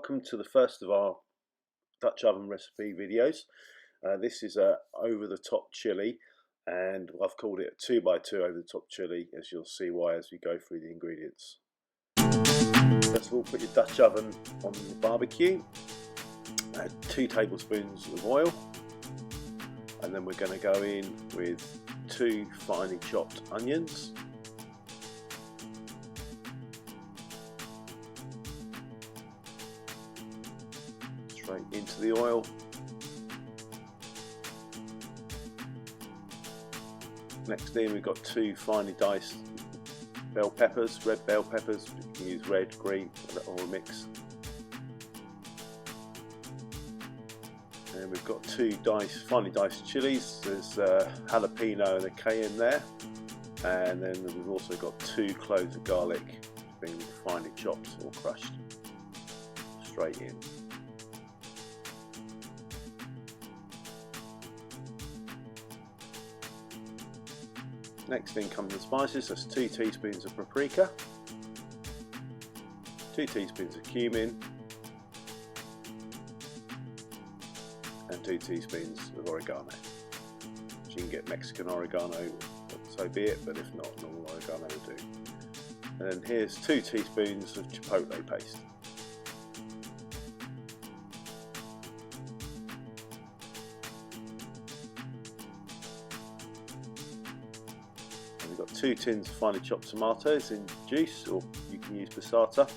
welcome to the first of our Dutch oven recipe videos. This is a over the top chili, and I've called it a 2x2 over the top chili, as you'll see why as we go through the ingredients. First of all, put your Dutch oven on the barbecue, add 2 tablespoons of oil, and then we're going to go in with 2 finely chopped onions, straight into the oil. Next in, we've got 2 finely diced bell peppers, red bell peppers. You can use red, green, or a mix. And we've got 2 finely diced chilies. There's jalapeno and a cayenne there. And then we've also got 2 cloves of garlic, being finely chopped or crushed, straight in. Next in comes the spices. That's 2 teaspoons of paprika, 2 teaspoons of cumin, and 2 teaspoons of oregano. You can get Mexican oregano, so be it, but if not, normal oregano will do. And then here's 2 teaspoons of chipotle paste. We've got 2 tins of finely chopped tomatoes in juice, or you can use passata.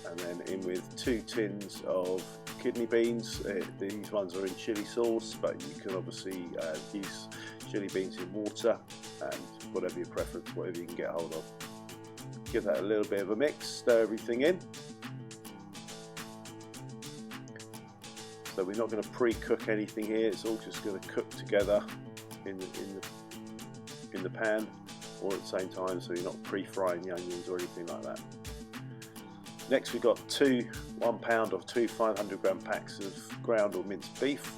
And then in with 2 tins of kidney beans. These ones are in chili sauce, but you can obviously use chili beans in water, and whatever your preference, whatever you can get hold of. Give that a little bit of a mix, stir everything in. So we're not going to pre-cook anything here, it's all just going to cook together in the pan, all at the same time, so you're not pre-frying the onions or anything like that. Next we've got 1 pound of 2 500-gram packs of ground or minced beef.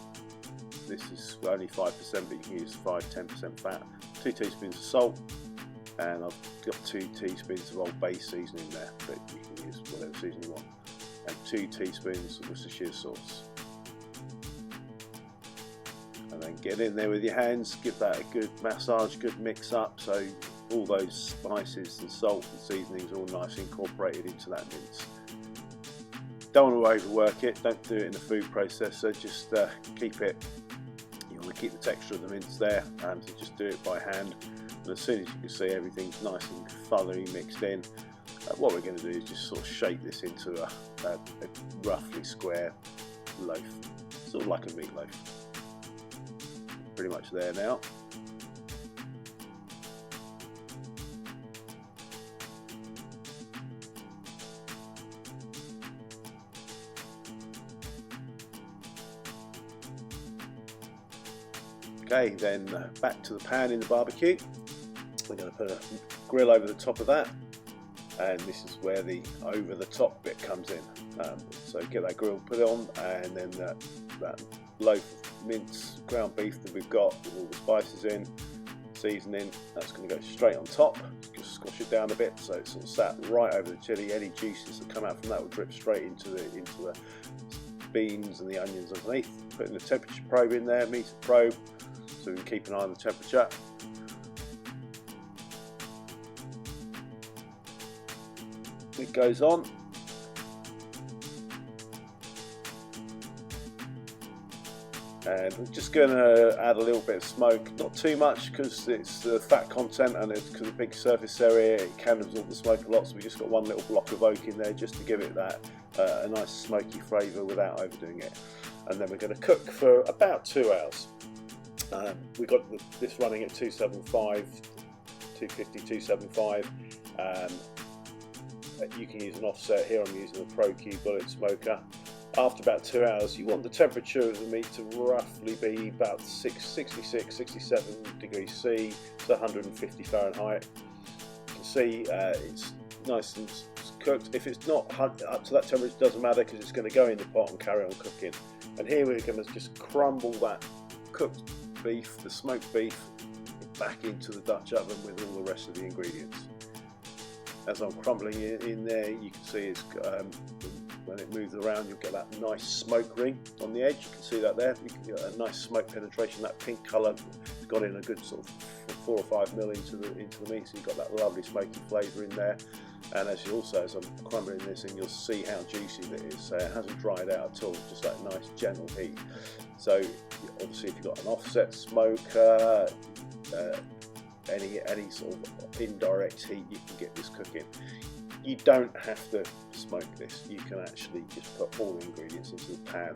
This is only 5%, but you can use 5-10% fat. 2 teaspoons of salt, and I've got 2 teaspoons of Old Bay seasoning there, but you can use whatever seasoning you want, and 2 teaspoons of Worcestershire sauce. And then get in there with your hands, give that a good massage, good mix up, so all those spices and salt and seasonings are all nice incorporated into that mince. Don't want to overwork it, don't do it in the food processor, just keep it, you want to keep the texture of the mince there, and so just do it by hand. And as soon as you can see everything's nice and thoroughly mixed in, what we're going to do is just sort of shape this into a roughly square loaf, sort of like a meatloaf. Pretty much there now. Okay, then back to the pan in the barbecue. We're going to put a grill over the top of that, and this is where the over the top bit comes in. So get that grill, put it on, and then that loaf of mince ground beef that we've got with all the spices in, seasoning, that's going to go straight on top. Just squash it down a bit so it's sort of sat right over the chili. Any juices that come out from that will drip straight into the beans and the onions underneath. Putting the temperature probe in there, meter probe, so we can keep an eye on the temperature. It goes on. And we're just going to add a little bit of smoke, not too much because it's the fat content, and it's because of the big surface area, it can absorb the smoke a lot, so we just got 1 little block of oak in there just to give it that a nice smoky flavour without overdoing it. And then we're going to cook for about 2 hours. We've got this running at 250, 275. You can use an offset here. I'm using a ProQ bullet smoker. After about 2 hours, you want the temperature of the meat to roughly be about 66, 67 degrees C, so 150 Fahrenheit. You can see it's nice and cooked. If it's not up to that temperature, it doesn't matter because it's going to go in the pot and carry on cooking. And here we're going to just crumble that cooked beef, the smoked beef, back into the Dutch oven with all the rest of the ingredients. as I'm crumbling it in there, you can see it's when it moves around, you'll get that nice smoke ring on the edge. You can see that there. You can get a nice smoke penetration. That pink colour has got in a good sort of 4 or 5 mil into the meat, so you've got that lovely smoky flavour in there. And as I'm crumbling this in, you'll see how juicy it is. So it hasn't dried out at all, just that nice gentle heat. So obviously, if you've got an offset smoker, any sort of indirect heat, you can get this cooking. You don't have to smoke this. You can actually just put all the ingredients into the pan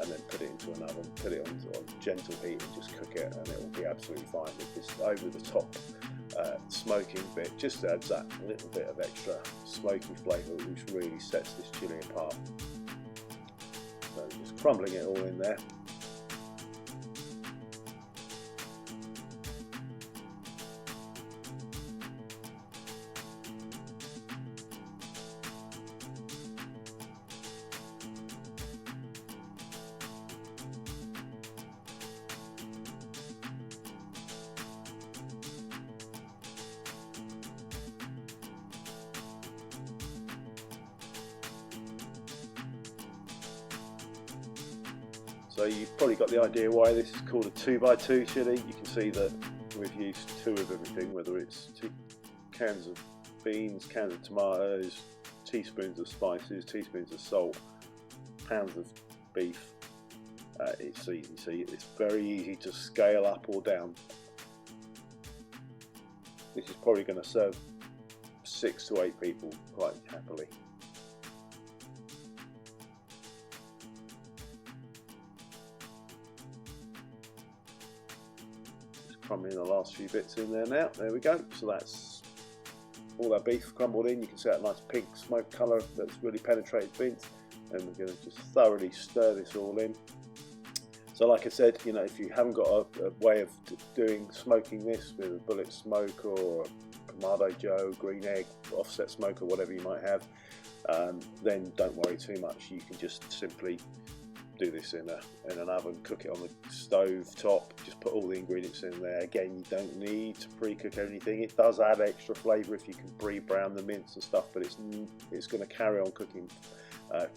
and then put it into an oven, put it on gentle heat and just cook it, and it will be absolutely fine. With this over the top smoking bit just adds that little bit of extra smoky flavour, which really sets this chili apart. So just crumbling it all in there. So you've probably got the idea why this is called a 2x2 chili. You can see that we've used 2 of everything, whether it's 2 cans of beans, cans of tomatoes, teaspoons of spices, teaspoons of salt, pounds of beef. It's easy. See, it's very easy to scale up or down. This is probably going to serve 6 to 8 people quite happily. Crumbling the last few bits in there now. There we go. So that's all that beef crumbled in. You can see that nice pink smoke colour that's really penetrated beans, and we're going to just thoroughly stir this all in. So like I said, you know, if you haven't got a way of smoking this with a bullet smoke or a Kamado Joe, green egg, offset smoke, or whatever you might have, then don't worry too much. You can just simply do this in an oven, cook it on the stove top, just put all the ingredients in there. Again, you don't need to pre-cook anything. It does add extra flavour if you can pre-brown the mince and stuff, but it's going to carry on cooking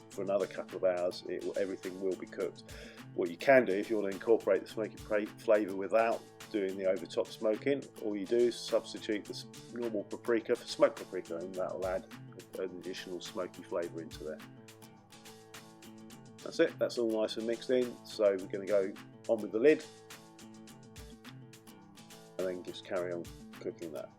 for another couple of hours. Everything will be cooked. What you can do, if you want to incorporate the smoky flavour without doing the over top smoking, all you do is substitute the normal paprika for smoked paprika, and that will add an additional smoky flavour into there. That's it, that's all nice and mixed in. So we're going to go on with the lid and then just carry on cooking that.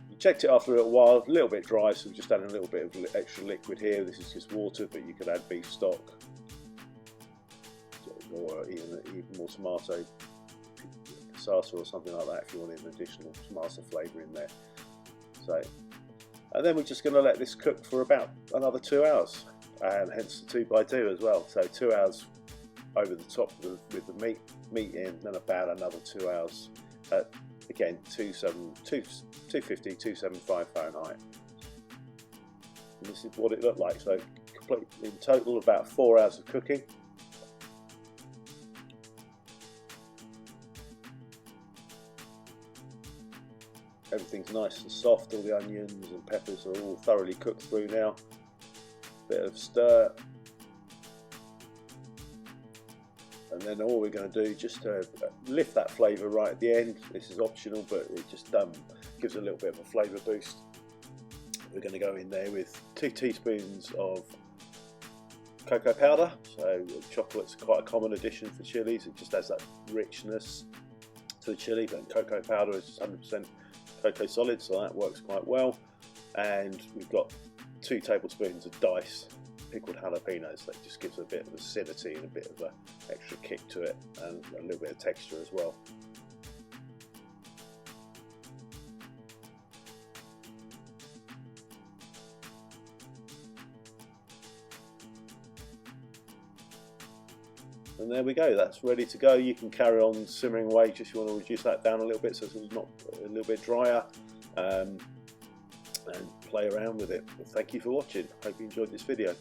You checked it after a little while, a little bit dry, so we're just adding a little bit of extra liquid here. This is just water, but you could add beef stock or even more tomato salsa or something like that if you wanted an additional tomato flavour in there. So, and then we're just going to let this cook for about another 2 hours. And hence the 2x2 as well. So 2 hours over the top with the meat in, then about another 2 hours at, again, 250, 275 Fahrenheit. And this is what it looked like. So in total about 4 hours of cooking. Everything's nice and soft, all the onions and peppers are all thoroughly cooked through now. Bit of stir, and then all we're going to do just to lift that flavour right at the end. This is optional, but it just gives a little bit of a flavour boost. We're going to go in there with 2 teaspoons of cocoa powder. So chocolate's quite a common addition for chilies. It just adds that richness to the chili, but cocoa powder is 100% cocoa solid, so that works quite well. And we've got 2 tablespoons of diced pickled jalapenos. That just gives a bit of acidity and a bit of an extra kick to it, and a little bit of texture as well. And there we go, that's ready to go. You can carry on simmering away, just you want to reduce that down a little bit so it's not a little bit drier. And play around with it. But thank you for watching. Hope you enjoyed this video.